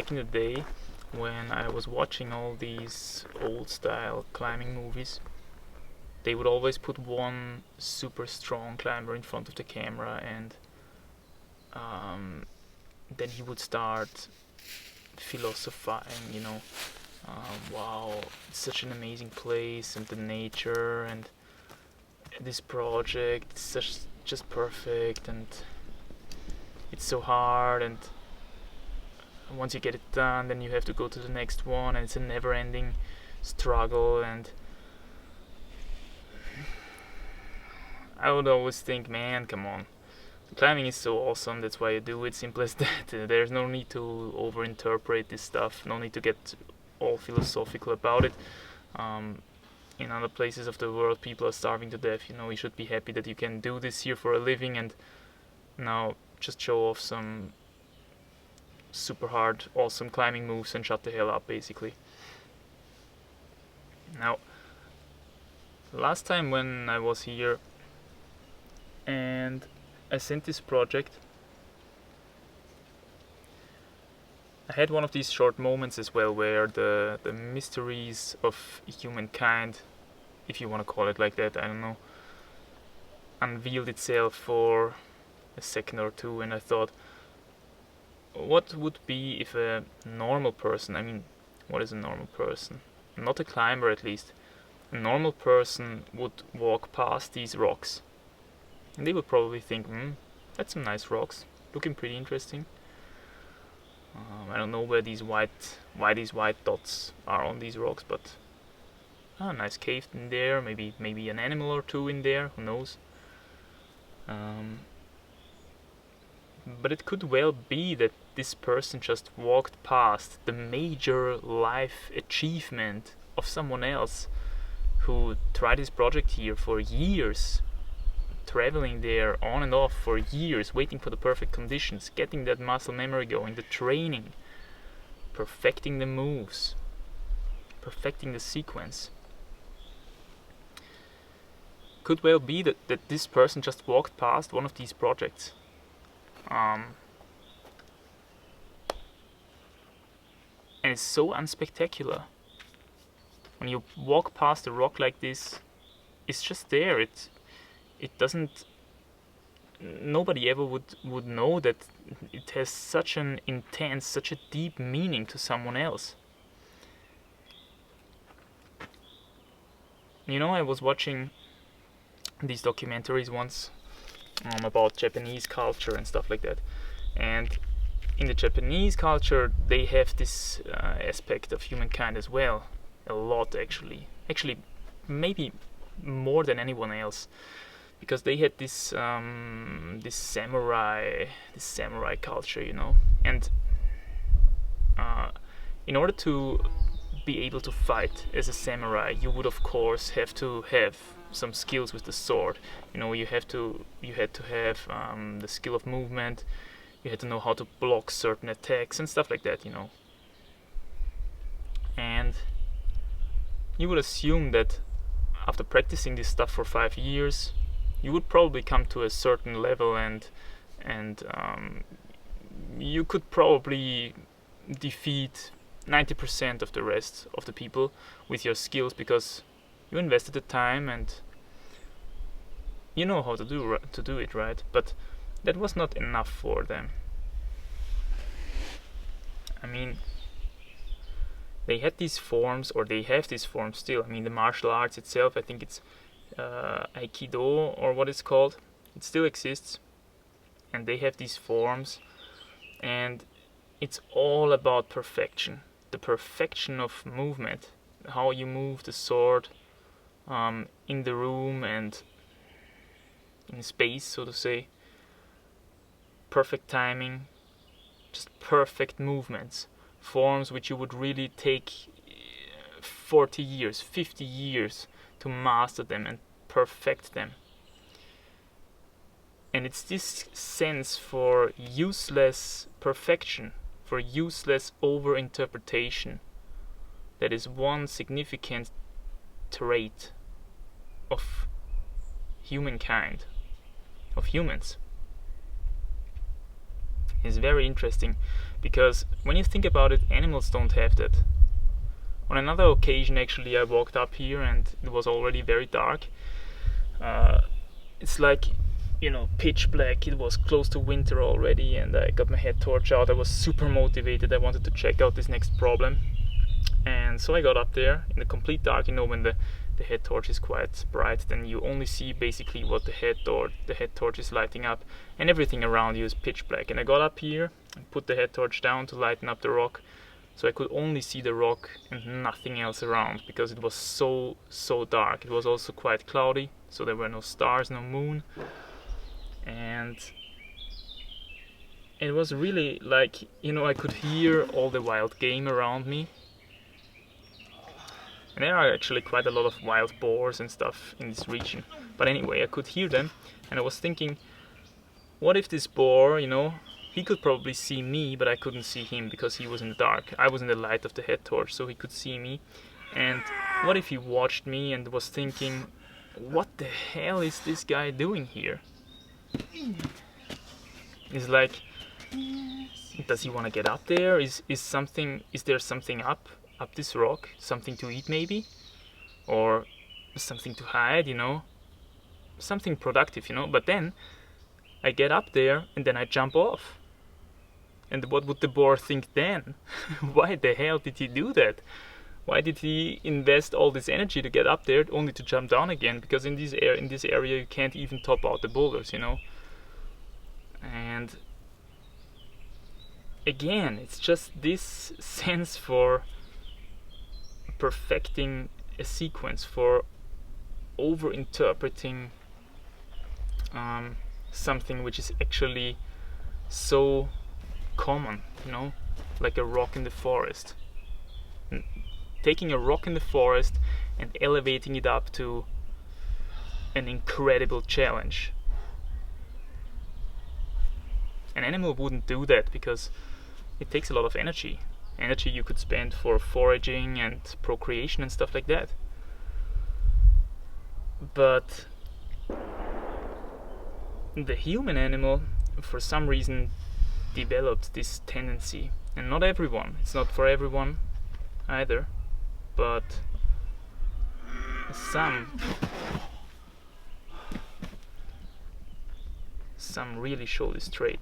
back in the day when I was watching all these old style climbing movies, they would always put one super strong climber in front of the camera, and then he would start philosophizing, wow, it's such an amazing place, and the nature, and this project is just perfect, and it's so hard, and once you get it done, then you have to go to the next one, and it's a never-ending struggle. And I would always think, man, come on, climbing is so awesome, that's why you do it, simple as that. There's no need to overinterpret this stuff, no need to get all philosophical about it. In other places of the world, people are starving to death, you should be happy that you can do this here for a living, and now just show off some super hard, awesome climbing moves and shut the hell up, basically. Now, last time when I was here and I sent this project, I had one of these short moments as well where the mysteries of humankind, if you want to call it like that, I don't know, unveiled itself for a second or two, and I thought, what would be if a normal person, what is a normal person? Not a climber, at least. A normal person would walk past these rocks, and they would probably think, that's some nice rocks, looking pretty interesting. I don't know why these white dots are on these rocks, but a nice cave in there, maybe an animal or two in there, who knows. But it could well be that this person just walked past the major life achievement of someone else who tried his project here for years, traveling there on and off for years, waiting for the perfect conditions, getting that muscle memory going, the training, perfecting the moves, perfecting the sequence. Could well be that this person just walked past one of these projects. And it's so unspectacular. When you walk past a rock like this, it's just there. It doesn't. Nobody ever would know that it has such an intense, such a deep meaning to someone else. I was watching these documentaries once about Japanese culture and stuff like that, and in the Japanese culture they have this aspect of humankind as well, a lot actually maybe more than anyone else, because they had this samurai culture, and in order to be able to fight as a samurai, you would of course have to have some skills with the sword. You had to have the skill of movement. You had to know how to block certain attacks and stuff like that, And you would assume that after practicing this stuff for 5 years, you would probably come to a certain level, and you could probably defeat 90% of the rest of the people with your skills, because you invested the time and you know how to do it, right? But that was not enough for them. They had these forms, or they have these forms still. The martial arts itself, I think it's Aikido or what it's called. It still exists, and they have these forms, and it's all about perfection. The perfection of movement, how you move the sword in the room and in space, so to say. Perfect timing, just perfect movements, forms which you would really take 40 years, 50 years to master them and perfect them. And it's this sense for useless perfection, for useless over-interpretation, that is one significant trait of humankind, of humans. It's very interesting, because when you think about it, animals don't have that. On another occasion, actually, I walked up here and it was already very dark. It's like, pitch black. It was close to winter already, and I got my head torch out. I was super motivated. I wanted to check out this next problem, and so I got up there in the complete dark. When the head torch is quite bright, then you only see basically what the head torch is lighting up, and everything around you is pitch black. And I got up here and put the head torch down to lighten up the rock, so I could only see the rock and nothing else around, because it was so dark. It was also quite cloudy, so there were no stars, no moon, and it was really like, I could hear all the wild game around me. And there are actually quite a lot of wild boars and stuff in this region. But anyway, I could hear them, and I was thinking, what if this boar, he could probably see me, but I couldn't see him because he was in the dark. I was in the light of the head torch, so he could see me. And what if he watched me and was thinking, what the hell is this guy doing here? It's like, does he want to get up there? Is there something up this rock? Something to eat maybe? Or something to hide, Something productive, But then I get up there and then I jump off. And what would the boar think then? Why the hell did he do that? Why did he invest all this energy to get up there only to jump down again? Because in this area you can't even top out the boulders, And again, it's just this sense for perfecting a sequence, for over-interpreting something which is actually so common, like a rock in the forest. Taking a rock in the forest and elevating it up to an incredible challenge. An animal wouldn't do that because it takes a lot of energy. Energy you could spend for foraging and procreation and stuff like that. But the human animal, for some reason, developed this tendency. And not everyone. It's not for everyone either. But some really show this trait.